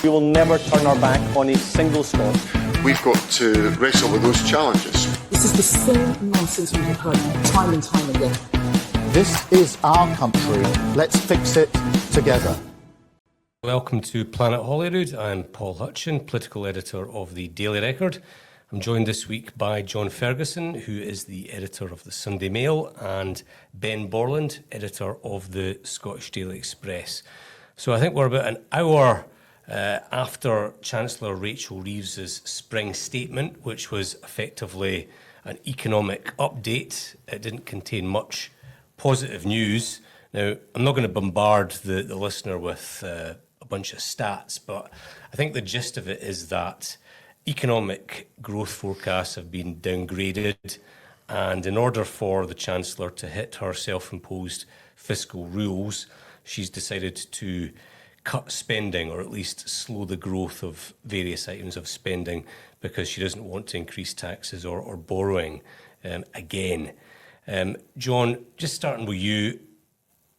We will never turn our back on a single Scot. We've got to wrestle with those challenges. This is the same nonsense we have heard time and time again. This is our country. Let's fix it together. Welcome to Planet Holyrood. I'm Paul Hutcheon, political editor of the Daily Record. I'm joined this week by John Ferguson, who is the editor of the Sunday Mail, and Ben Borland, editor of the Scottish Daily Express. So I think we're about an hour after Chancellor Rachel Reeves' Spring Statement, which was effectively an economic update. It didn't contain much positive news. Now, I'm not going to bombard the listener with a bunch of stats, but I think the gist of it is that economic growth forecasts have been downgraded, and in order for the Chancellor to hit her self-imposed fiscal rules, she's decided to cut spending, or at least slow the growth of various items of spending, because she doesn't want to increase taxes or borrowing again. John, just starting with you,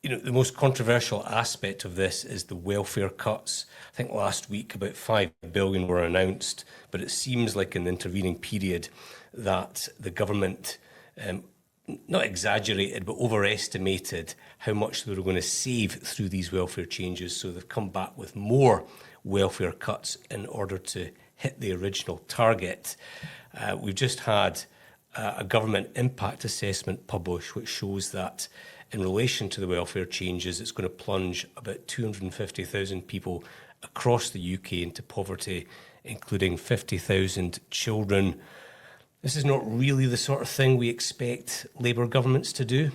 the most controversial aspect of this is the welfare cuts. I think last week about $5 billion were announced, but it seems like in the intervening period that the government not exaggerated, but overestimated how much they were going to save through these welfare changes. So they've come back with more welfare cuts in order to hit the original target. We've just had a government impact assessment published, which shows that in relation to the welfare changes, it's going to plunge about 250,000 people across the UK into poverty, including 50,000 children. This is not really the sort of thing we expect Labour governments to do.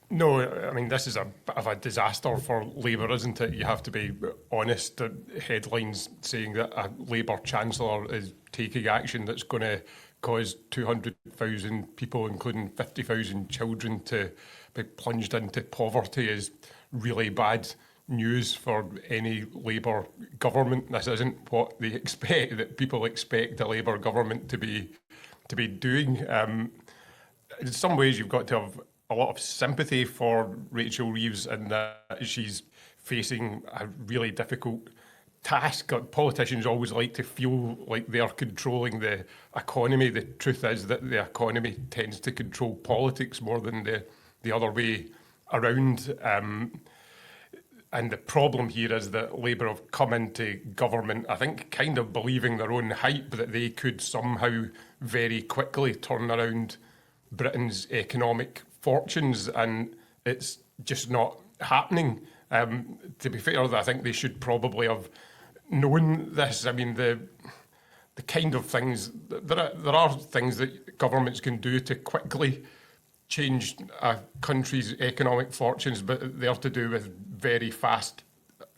No, I mean, this is a bit of a disaster for Labour, isn't it? You have to be honest. The headlines saying that a Labour Chancellor is taking action that's going to cause 200,000 people, including 50,000 children, to be plunged into poverty is really bad news for any Labour government. This isn't what they expect, that people expect a Labour government to be doing. In some ways, you've got to have a lot of sympathy for Rachel Reeves and that she's facing a really difficult task. Politicians always like to feel like they're controlling the economy. The truth is that the economy tends to control politics more than the other way around. And the problem here is that Labour have come into government, I think, kind of believing their own hype that they could somehow very quickly turn around Britain's economic fortunes, and it's just not happening. To be fair, I think they should probably have known this. I mean, the kind of things, there are things that governments can do to quickly change a country's economic fortunes, but they're to do with very fast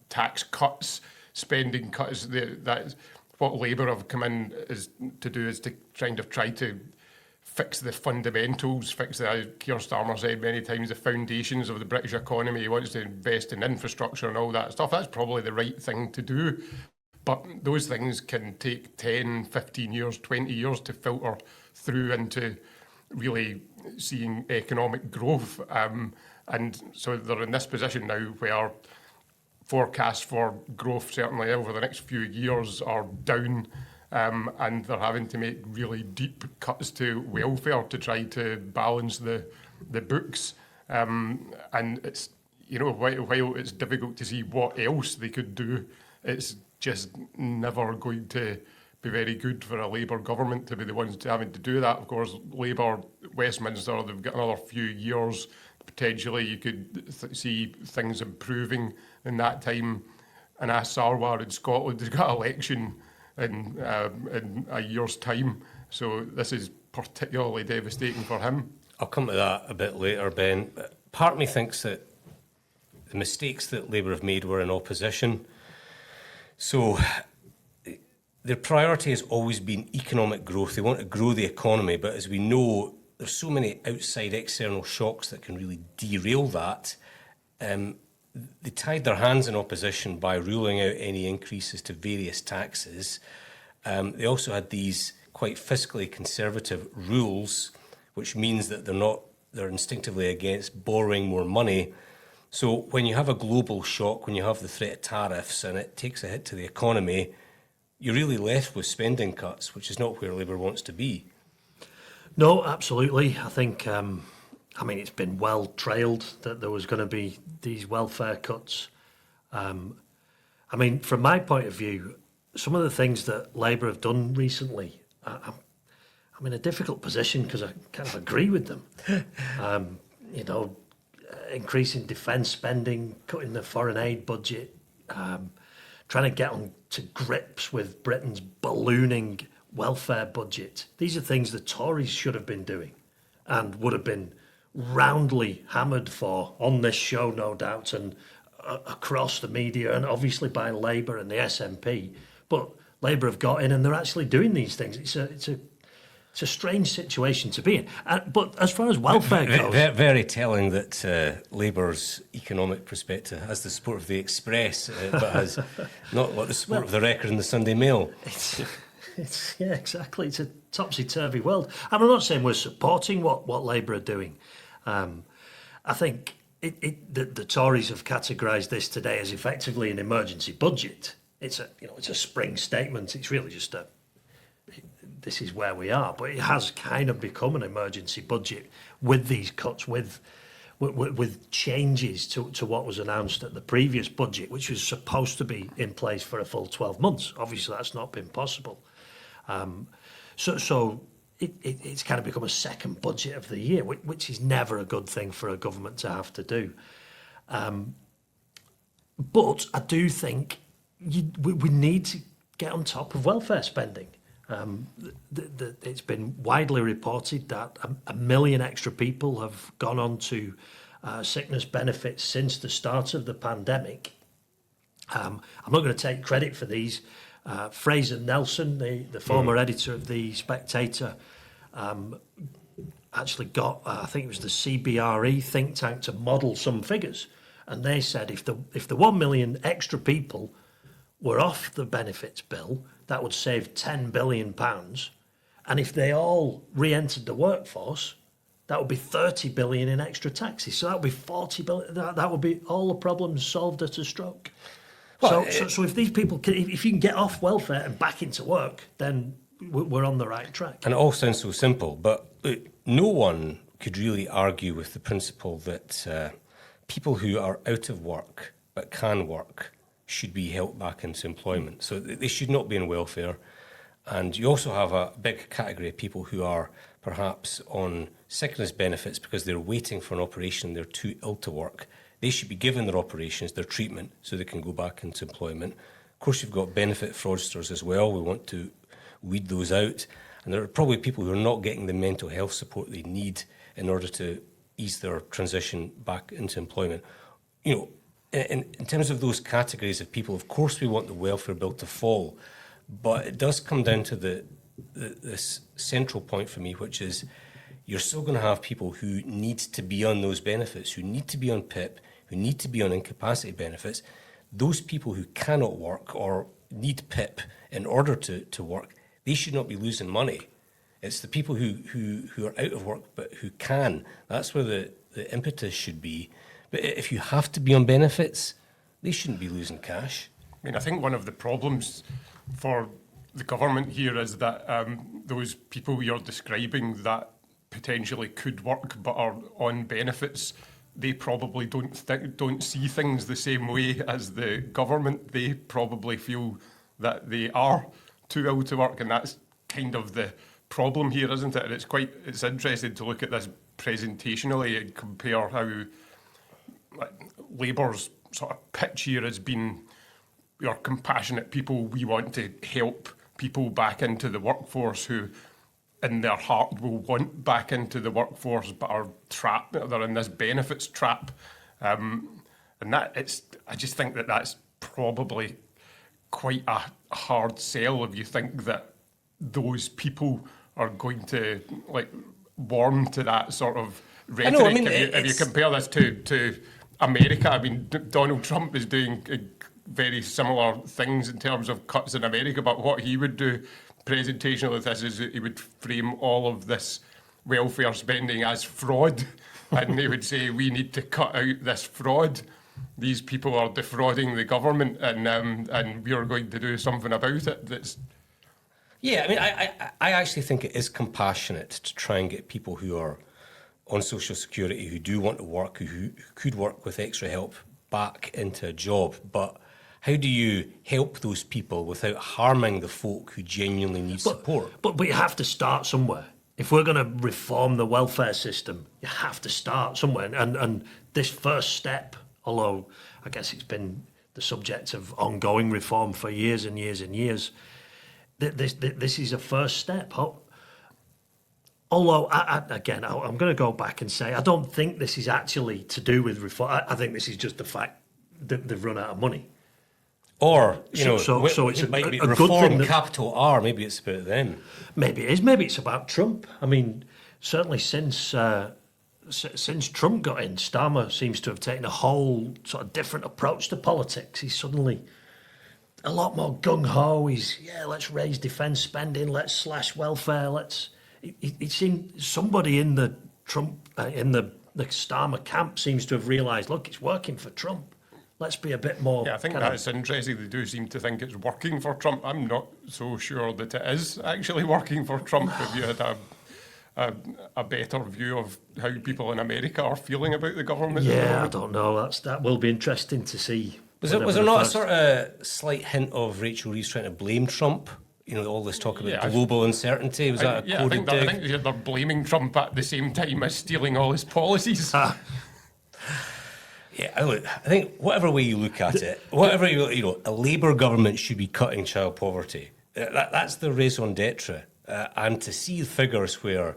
tax cuts, spending cuts. That's what Labour have come in is to do, is to try to fix the fundamentals, as Keir Starmer said many times, the foundations of the British economy. He wants to invest in infrastructure and all that stuff. That's probably the right thing to do. But those things can take 10, 15 years, 20 years to filter through into really seeing economic growth. And so they're in this position now where forecasts for growth, certainly over the next few years, are down. And they're having to make really deep cuts to welfare to try to balance the books. And it's, while it's difficult to see what else they could do, it's just never going to be very good for a Labour government to be the ones having to do that. Of course, Labour, Westminster, they've got another few years. Potentially you could see things improving in that time. And Sarwar in Scotland has got an election in a year's time. So this is particularly devastating for him. I'll come to that a bit later, Ben. Part of me thinks that the mistakes that Labour have made were in opposition. So their priority has always been economic growth. They want to grow the economy, but as we know, there's so many outside external shocks that can really derail that. They tied their hands in opposition by ruling out any increases to various taxes. They also had these quite fiscally conservative rules, which means that they're instinctively against borrowing more money. So when you have a global shock, when you have the threat of tariffs and it takes a hit to the economy, you're really left with spending cuts, which is not where Labour wants to be. No, absolutely. I think, it's been well trailed that there was going to be these welfare cuts. From my point of view, some of the things that Labour have done recently, I'm in a difficult position because I kind of agree with them. Increasing defence spending, cutting the foreign aid budget, trying to get on to grips with Britain's ballooning welfare budget. These are things the Tories should have been doing and would have been roundly hammered for on this show, no doubt, and across the media, and obviously by Labour and the SNP. But Labour have got in and they're actually doing these things. It's a strange situation to be in. But as far as welfare goes... Very telling that Labour's economic perspective has the support of the Express, but has not got the support of the Record and the Sunday Mail. Yeah, exactly. It's a topsy-turvy world. I'm not saying we're supporting what Labour are doing. I think the Tories have categorised this today as effectively an emergency budget. It's a spring statement. It's really just this is where we are. But it has kind of become an emergency budget with these cuts, with changes to what was announced at the previous budget, which was supposed to be in place for a full 12 months. Obviously, that's not been possible. So it's kind of become a second budget of the year, which is never a good thing for a government to have to do. But I do think we need to get on top of welfare spending. It's been widely reported that a million extra people have gone on to sickness benefits since the start of the pandemic. I'm not going to take credit for these. Fraser Nelson, the former editor of The Spectator, actually got, I think it was the CBRE think tank to model some figures. And they said if the 1 million extra people were off the benefits bill, that would save £10 billion. And if they all re-entered the workforce, that would be 30 billion in extra taxes. So that would be 40 billion. That would be all the problems solved at a stroke. So if these people, if you can get off welfare and back into work, then we're on the right track. And it all sounds so simple, but no one could really argue with the principle that people who are out of work but can work should be helped back into employment. So they should not be in welfare. And you also have a big category of people who are perhaps on sickness benefits because they're waiting for an operation, they're too ill to work. They should be given their operations, their treatment, so they can go back into employment. Of course, you've got benefit fraudsters as well. We want to weed those out. And there are probably people who are not getting the mental health support they need in order to ease their transition back into employment. In terms of those categories of people, of course we want the welfare bill to fall, but it does come down to this central point for me, which is you're still going to have people who need to be on those benefits, who need to be on PIP, who need to be on incapacity benefits. Those people who cannot work or need PIP in order to work, they should not be losing money. It's the people who are out of work but who can. That's where the impetus should be. But if you have to be on benefits, they shouldn't be losing cash. I think one of the problems for the government here is that those people you're describing that potentially could work but are on benefits, they probably don't see things the same way as the government. They probably feel that they are too ill to work, and that's kind of the problem here, isn't it? And it's interesting to look at this presentationally and compare how Labour's sort of pitch here has been, we are compassionate people, we want to help people back into the workforce who in their heart will want back into the workforce but are trapped, they're in this benefits trap. And I just think that that's probably quite a hard sell if you think that those people are going to warm to that sort of rhetoric. If you compare this to America, Donald Trump is doing very similar things in terms of cuts in America, but what he would do presentationally with this is that he would frame all of this welfare spending as fraud. and they would say, we need to cut out this fraud. These people are defrauding the government, and we are going to do something about it. Yeah, I mean, I actually think it is compassionate to try and get people who are on social security, who do want to work, who could work with extra help, back into a job. But how do you help those people without harming the folk who genuinely need support? But you have to start somewhere. If we're going to reform the welfare system, you have to start somewhere. And this first step, although I guess it's been the subject of ongoing reform for years and years and years, this is a first step. Although, again, I'm going to go back and say, I don't think this is actually to do with reform. I think this is just the fact that they've run out of money. Or, you know, so it's it might be a good reform, thing capital R, maybe it's about them. Maybe it is. Maybe it's about Trump. I mean, certainly since Trump got in, Starmer seems to have taken a whole sort of different approach to politics. He's suddenly a lot more gung-ho. Let's raise defence spending, let's slash welfare, It seemed somebody in the Trump, in the Starmer camp seems to have realised, look, it's working for Trump. Let's be a bit more... Yeah, I think that's interesting. They do seem to think it's working for Trump. I'm not so sure that it is actually working for Trump. If you had a better view of how people in America are feeling about the government. Yeah, I don't know. That will be interesting to see. Was there not a sort of slight hint of Rachel Reeves trying to blame Trump? You know, all this talk about global uncertainty. Was that a coded dig? I think they're blaming Trump at the same time as stealing all his policies. Yeah, I think whatever way you look at it, a Labour government should be cutting child poverty. That's the raison d'etre. And to see figures where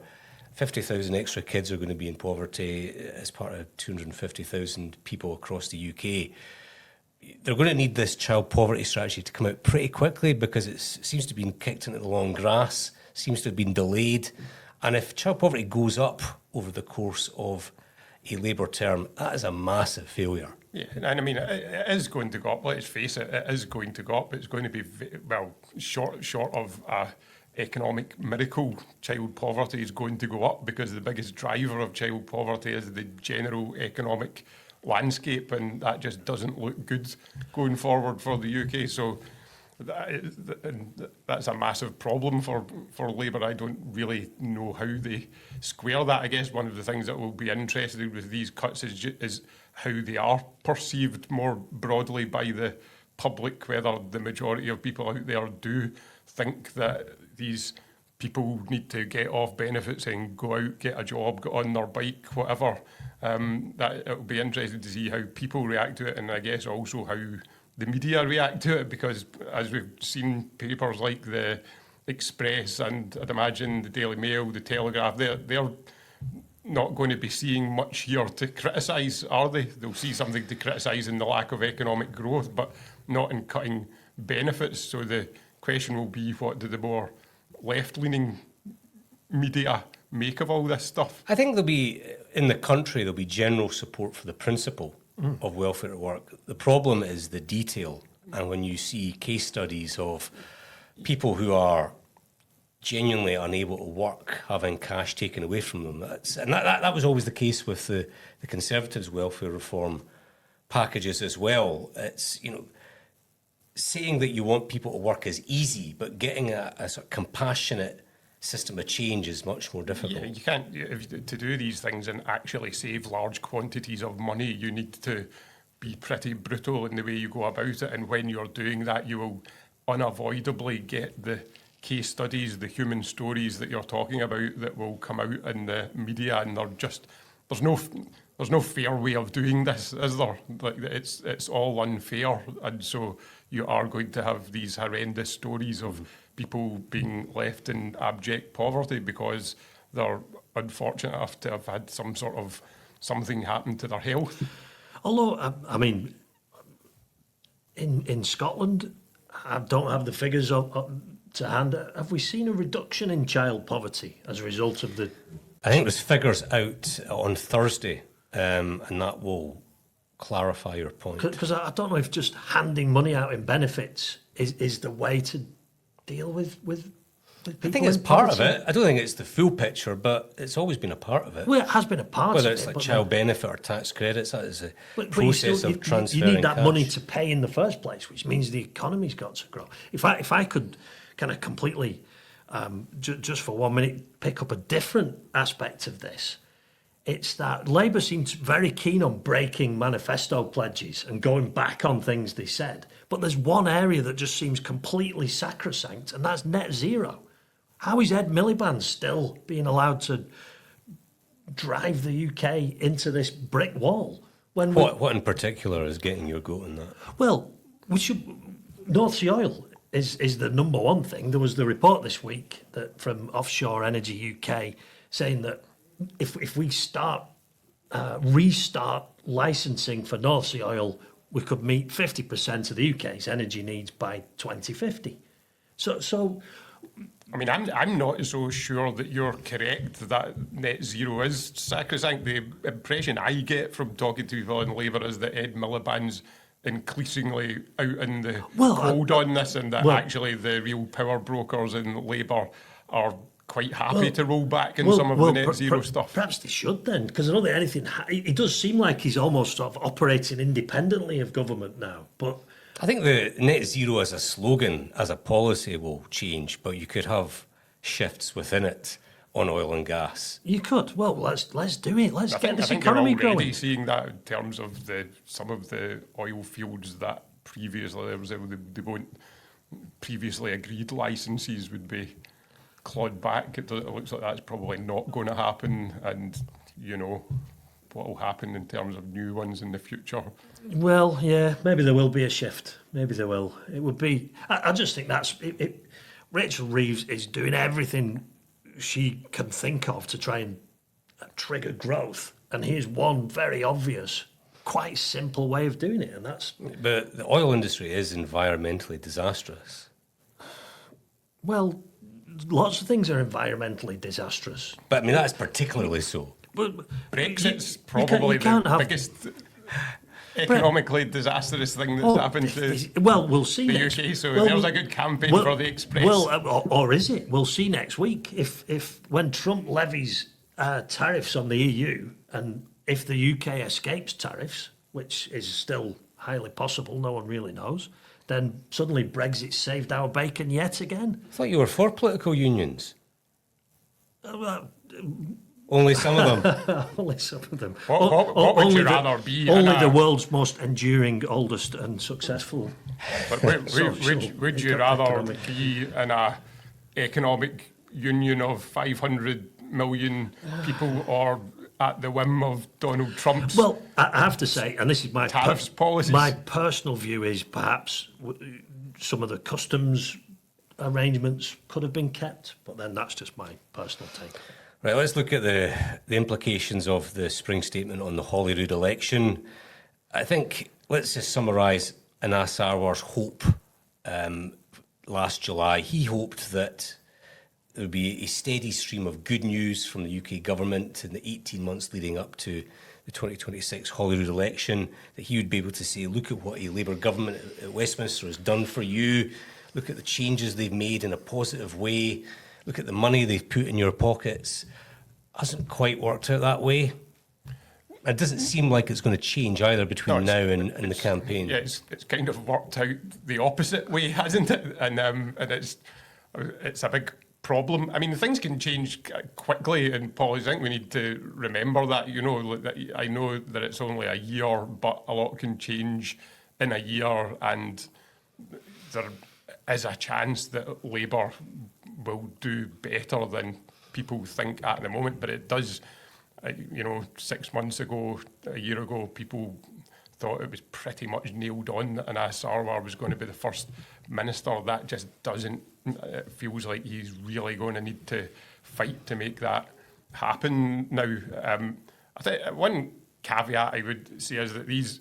50,000 extra kids are going to be in poverty as part of 250,000 people across the UK, they're going to need this child poverty strategy to come out pretty quickly because it seems to have been kicked into the long grass, seems to have been delayed. And if child poverty goes up over the course of a Labour term, that is a massive failure. Yeah, and I mean, it is going to go up, let's face it, it is going to go up. It's going to be, short of economic miracle, child poverty is going to go up because the biggest driver of child poverty is the general economic landscape, and that just doesn't look good going forward for the UK. So that's a massive problem for Labour. I don't really know how they square that. I guess one of the things that will be interesting with these cuts is how they are perceived more broadly by the public, whether the majority of people out there do think that these people need to get off benefits and go out, get a job, get on their bike, whatever. That it will be interesting to see how people react to it, and I guess also how the media react to it, because as we've seen, papers like the Express and I'd imagine the Daily Mail, the Telegraph, they're not going to be seeing much here to criticise, are they? They'll see something to criticise in the lack of economic growth, but not in cutting benefits. So the question will be, what do the more left-leaning media make of all this stuff? I think in the country, there'll be general support for the principle of welfare at work. The problem is the detail. And when you see case studies of people who are genuinely unable to work, having cash taken away from them, that was always the case with the Conservatives' welfare reform packages as well. It's, saying that you want people to work is easy, but getting a sort of compassionate system of change is much more difficult. Yeah, you can't, to do these things and actually save large quantities of money, you need to be pretty brutal in the way you go about it. And when you're doing that, you will unavoidably get the case studies, the human stories that you're talking about that will come out in the media, and there's no fair way of doing this, is there? Like, it's all unfair, and so you are going to have these horrendous stories of people being left in abject poverty because they're unfortunate enough to have had something happen to their health. Although, I mean, in Scotland, I don't have the figures to hand. Have we seen a reduction in child poverty as a result of the... I think there's figures out on Thursday, and that will clarify your point. Because I don't know if just handing money out in benefits is the way to deal with I think it's part of it. I don't think it's the full picture, but it's always been a part of it. Well, it has been a part Whether of it's it. like but child benefit or tax credits, that is a but you process still- of transferring You need that cash. money to pay in the first place, which means the economy's got to grow. If I could kind of completely, just for 1 minute, pick up a different aspect of this, it's that Labour seems very keen on breaking manifesto pledges and going back on things they said. But there's one area that just seems completely sacrosanct, and that's net zero. How is Ed Miliband still being allowed to drive the UK into this brick wall? When What in particular is getting your goat in that? well, we should. North Sea oil is the number one thing. There was the report this week that from Offshore Energy UK saying that if we restart licensing for North Sea oil, we could meet 50% of the UK's energy needs by 2050. So I mean, I'm not so sure that you're correct that net zero is sacrosanct. The impression I get from talking to people in Labour is that Ed Miliband's increasingly out in the cold on this, and that actually the real power brokers in Labour are quite happy to roll back in some of the net zero stuff. Perhaps they should then, because I don't think anything. It does seem like he's almost sort of operating independently of government now. But I think the net zero as a slogan, as a policy, will change, but you could have shifts within it on oil and gas. you could. Well, let's do it. Let's get this I think economy you're already growing. seeing that in terms of some of the oil fields that previously they won't previously agreed licenses would be clawed back. It looks like that's probably not going to happen, and you know what will happen in terms of new ones in the future. Well, yeah, maybe there will be a shift. Maybe there will. It would be. I just think that's it. Rachel Reeves is doing everything she can think of to try and trigger growth, and here's one very obvious, quite simple way of doing it, and that's. But the oil industry is environmentally disastrous. Well, lots of things are environmentally disastrous. But I mean, that's particularly so. But Brexit's you can't- probably you can't the have- biggest economically disastrous thing that's happened to well, we'll see. the next- UK. So well, there's a good campaign for the Express. Well, or is it? We'll see next week if when Trump levies tariffs on the EU, and if the UK escapes tariffs, which is still highly possible, no one really knows, then suddenly Brexit saved our bacon yet again. I thought you were for political unions. Well, Only some of them. only some of them. What would Only you rather be? Only in the a- world's most enduring, oldest, and successful. But would you economic- rather be in a economic union of 500 million people, or at the whim of Donald Trump's? Well, I have to say, and this is my Tariffs policies. my personal view is perhaps some of the customs arrangements could have been kept, but then that's just my personal take. Right, let's look at the implications of the Spring Statement on the Holyrood election. I think, let's just summarise Anas Sarwar's hope last July. He hoped that there would be a steady stream of good news from the UK government in the 18 months leading up to the 2026 Holyrood election, that he would be able to say, look at what a Labour government at Westminster has done for you, look at the changes they've made in a positive way, look at the money they've put in your pockets. Hasn't quite worked out that way. It doesn't seem like it's going to change either between now and the campaign. Yeah, it's kind of worked out the opposite way, hasn't it? And it's a big problem. I mean, things can change quickly in politics. I think we need to remember that. You know, that I know that it's only a year, but a lot can change in a year, and there is a chance that Labour will do better than people think at the moment. But it does, 6 months ago, a year ago, people thought it was pretty much nailed on that Anas Sarwar was going to be the first minister. That just doesn't. It feels like he's really going to need to fight to make that happen now. I think one caveat I would say is that these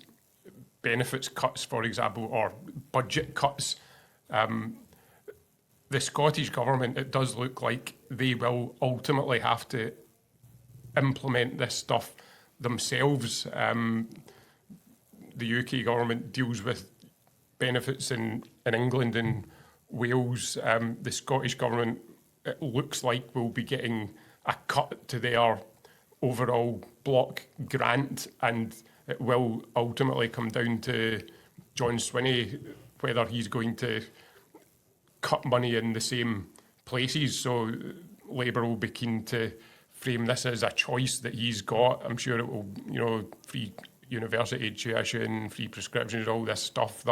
benefits cuts, for example, or budget cuts, the Scottish Government, it does look like they will ultimately have to implement this stuff themselves. The UK Government deals with benefits in England and Wales. The Scottish Government it looks like we'll be getting a cut to their overall block grant, and it will ultimately come down to John Swinney whether he's going to cut money in the same places. So Labour will be keen to frame this as a choice that he's got. I'm sure it will, free university tuition, free prescriptions, all this stuff.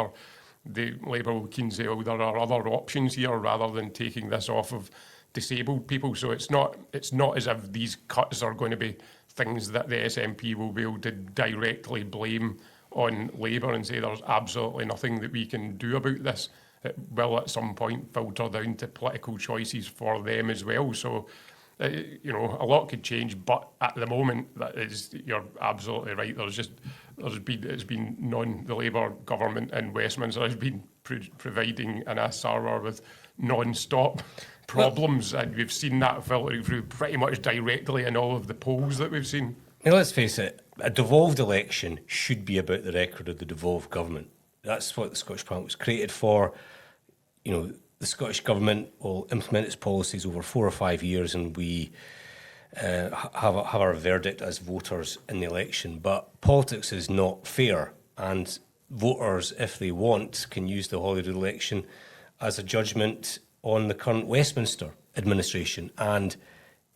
The Labour will keen to say, well, there are other options here rather than taking this off of disabled people. So it's not as if these cuts are going to be things that the SNP will be able to directly blame on Labour and say there's absolutely nothing that we can do about this. It will at some point filter down to political choices for them as well. So, a lot could change, but at the moment, you're absolutely right. It's been the Labour government in Westminster has been providing an server with non-stop problems, and we've seen that filtering through pretty much directly in all of the polls that we've seen. Let's face it, a devolved election should be about the record of the devolved government. That's what the Scottish Parliament was created for. The Scottish Government will implement its policies over 4 or 5 years, and we have our verdict as voters in the election. But politics is not fair, and voters, if they want, can use the Holyrood election as a judgment on the current Westminster administration. And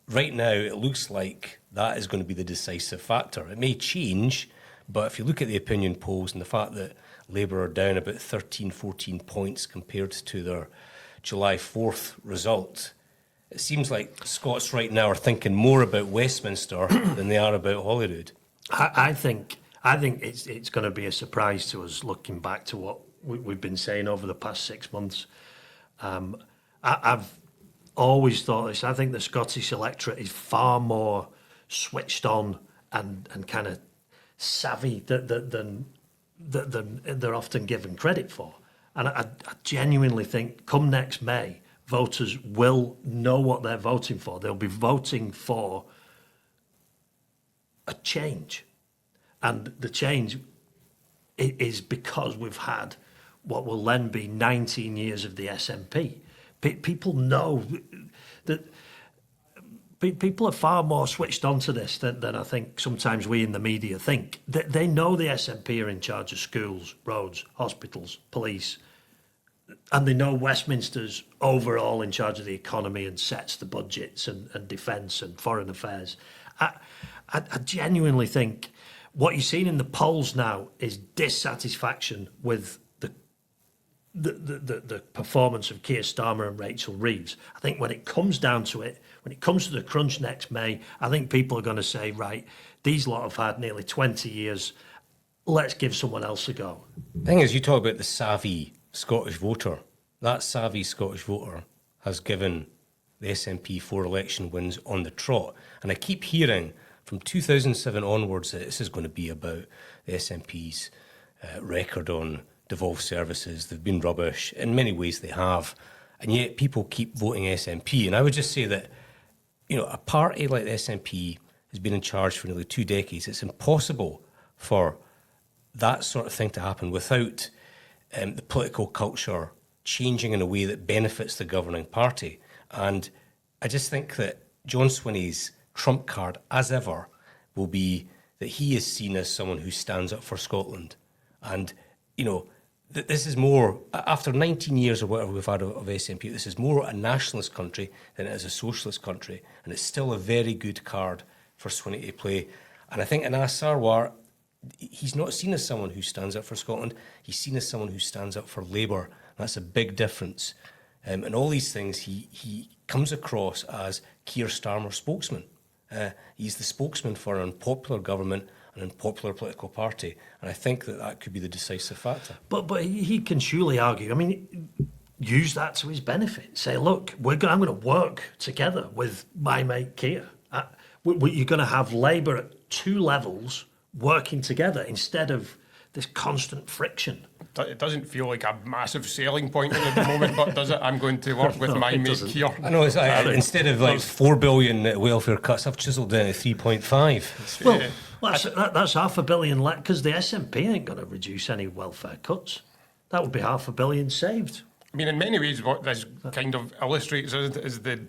right now, it looks like that is going to be the decisive factor. It may change, but if you look at the opinion polls and the fact that Labour are down about 13, 14 points compared to their July 4th result, it seems like Scots right now are thinking more about Westminster than they are about Holyrood. I think it's going to be a surprise to us looking back to what we've been saying over the past 6 months. I've always thought this. I think the Scottish electorate is far more switched on and kind of savvy than they're often given credit for. And I genuinely think come next May, voters will know what they're voting for. They'll be voting for a change. And the change is because we've had what will then be 19 years of the SNP. People know that people are far more switched on to this than I think sometimes we in the media think. They know the SNP are in charge of schools, roads, hospitals, police, and they know Westminster's overall in charge of the economy and sets the budgets and defence and foreign affairs. I genuinely think what you're seeing in the polls now is dissatisfaction with the performance of Keir Starmer and Rachel Reeves. I think when it comes down to it, when it comes to the crunch next May, I think people are going to say, right, these lot have had nearly 20 years, let's give someone else a go. The thing is, you talk about the savvy Scottish voter. That savvy Scottish voter has given the SNP 4 election wins on the trot. And I keep hearing from 2007 onwards that this is going to be about the SNP's record on devolved services. They've been rubbish. In many ways they have. And yet people keep voting SNP. And I would just say that, a party like the SNP has been in charge for nearly 2 decades. It's impossible for that sort of thing to happen without the political culture changing in a way that benefits the governing party. And I just think that John Swinney's trump card, as ever, will be that he is seen as someone who stands up for Scotland. And, this is more, after 19 years or whatever we've had of SNP, this is more a nationalist country than it is a socialist country. And it's still a very good card for Swinney to play. And I think in Sarwar, he's not seen as someone who stands up for Scotland. He's seen as someone who stands up for Labour. That's a big difference. And all these things, he comes across as Keir Starmer's spokesman. He's the spokesman for an unpopular government, an unpopular political party. And I think that could be the decisive factor. But he can surely argue, use that to his benefit. Say, look, I'm going to work together with my mate Keir. You're going to have Labour at 2 levels working together instead of this constant friction. It doesn't feel like a massive selling point at the moment, but does it? I'm going to work with my mate here. I know, instead of like 4 billion welfare cuts, I've chiselled down to 3.5. Well, that's $500 million left, because the SNP ain't going to reduce any welfare cuts. That would be $500 million saved. In many ways, what this kind of illustrates is the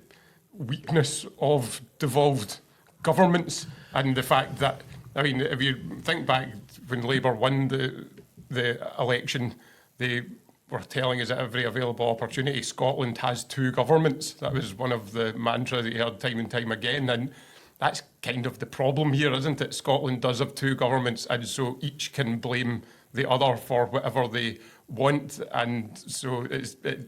weakness of devolved governments and the fact that, I mean, if you think back when Labour won the election, they were telling us at every available opportunity, Scotland has two governments. That was one of the mantras that you heard time and time again. And that's kind of the problem here, isn't it? Scotland does have two governments, and so each can blame the other for whatever they want. And so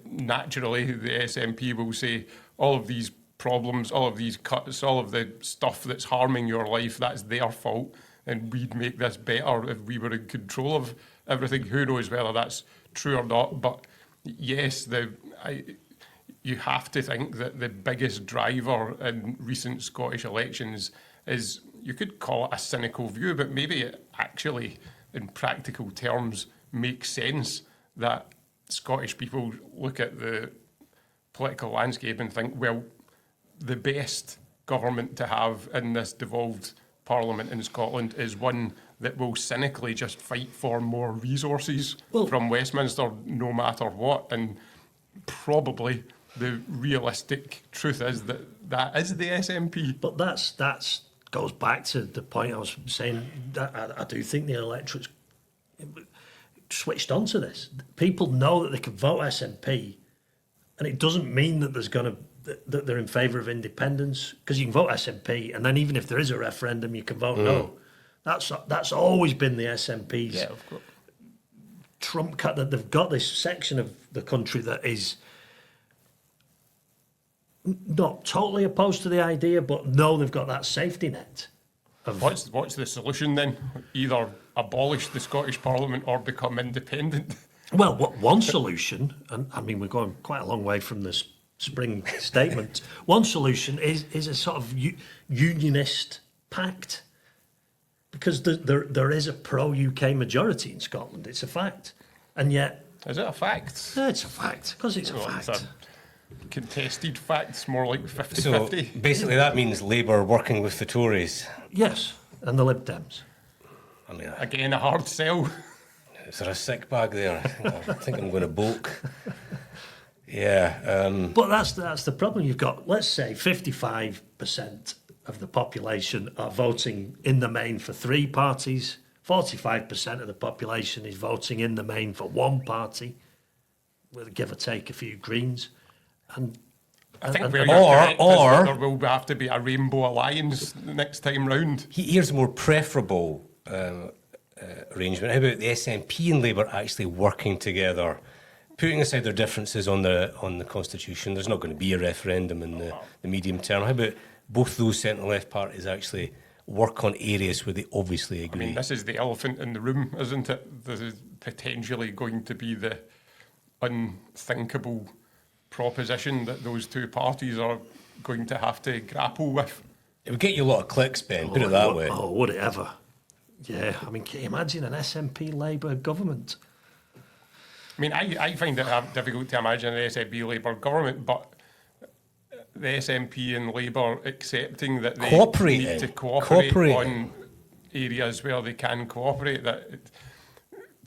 naturally, the SNP will say all of these problems, all of these cuts, all of the stuff that's harming your life, that's their fault. And we'd make this better if we were in control of everything. Who knows whether that's true or not? But yes, you have to think that the biggest driver in recent Scottish elections is, you could call it a cynical view, but maybe it actually, in practical terms, makes sense that Scottish people look at the political landscape and think, well, the best government to have in this devolved Parliament in Scotland is one that will cynically just fight for more resources from Westminster no matter what. And probably the realistic truth is that is the SNP. But that's goes back to the point I was saying, that I do think the electorate's switched on to this. People know that they can vote SNP, and it doesn't mean that that they're in favour of independence, because you can vote SNP, and then even if there is a referendum, you can vote no. That's always been the SNP's trump card, that they've got this section of the country that is not totally opposed to the idea, but no, they've got that safety net. What's the solution then? Either abolish the Scottish Parliament or become independent? Well, one solution, and I mean, we're going quite a long way from this Spring Statement. One solution is a sort of unionist pact, because there is a pro-UK majority in Scotland. It's a fact. And yet... Is it a fact? Yeah, it's a fact, because it's a fact. It's a contested fact. It's more like 50-50. So basically that means Labour working with the Tories. Yes, and the Lib Dems. I mean, again, a hard sell. Is there a sick bag there? I think I'm going to bulk. Yeah. But that's the problem. You've got, let's say, 55% of the population are voting in the main for three parties. 45% of the population is voting in the main for one party, with give or take a few Greens. I think there will have to be a rainbow alliance next time round. Here's a more preferable arrangement. How about the SNP and Labour actually working together, putting aside their differences on the constitution? There's not going to be a referendum in the medium term. How about both those centre-left parties actually work on areas where they obviously agree? I mean, this is the elephant in the room, isn't it? This is potentially going to be the unthinkable proposition that those two parties are going to have to grapple with. It would get you a lot of clicks, Ben, put it that way. Oh, would it ever? Yeah, I mean, can you imagine an SNP Labour government? I mean, I find it difficult to imagine an SNP Labour government, but the SNP and Labour accepting that they need to cooperate on areas where they can cooperate, that it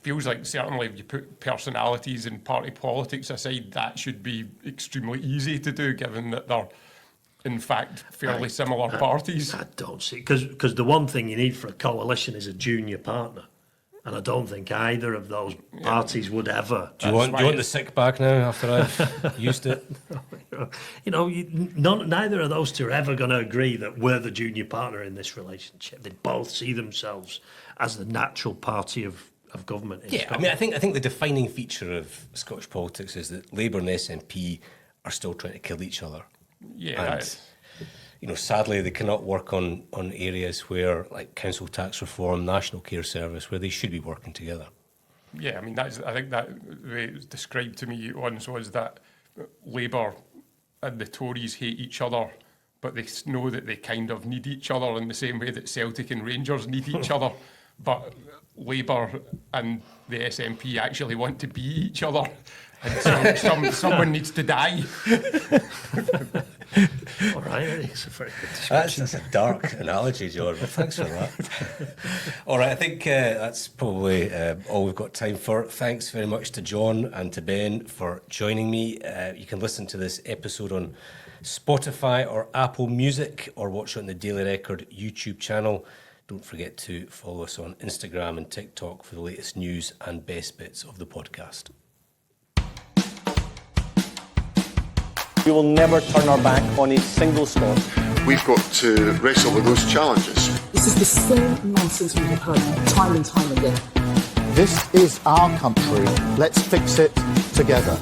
feels like certainly if you put personalities and party politics aside, that should be extremely easy to do, given that they're in fact fairly similar parties. I don't see, because the one thing you need for a coalition is a junior partner. And I don't think either of those parties would ever. Do you want the sick bag now after I've used it? You know, neither of those two are ever going to agree that we're the junior partner in this relationship. They both see themselves as the natural party of government. Yeah, Scotland. I mean, I think the defining feature of Scottish politics is that Labour and SNP are still trying to kill each other. Yeah. And, you know, sadly, they cannot work on areas where, like council tax reform, national care service, where they should be working together. Yeah, I mean, I think that the way it was described to me once was that Labour and the Tories hate each other, but they know that they kind of need each other in the same way that Celtic and Rangers need each other. But Labour and the SNP actually want to be each other, and someone needs to die. All right, it's a very good description. That's a dark analogy, John. Well, thanks for that. All right, I think that's probably all we've got time for. Thanks very much to John and to Ben for joining me. You can listen to this episode on Spotify or Apple Music, or watch it on the Daily Record YouTube channel. Don't forget to follow us on Instagram and TikTok for the latest news and best bits of the podcast. We will never turn our back on a single Scot. We've got to wrestle with those challenges. This is the same nonsense we have heard time and time again. This is our country. Let's fix it together.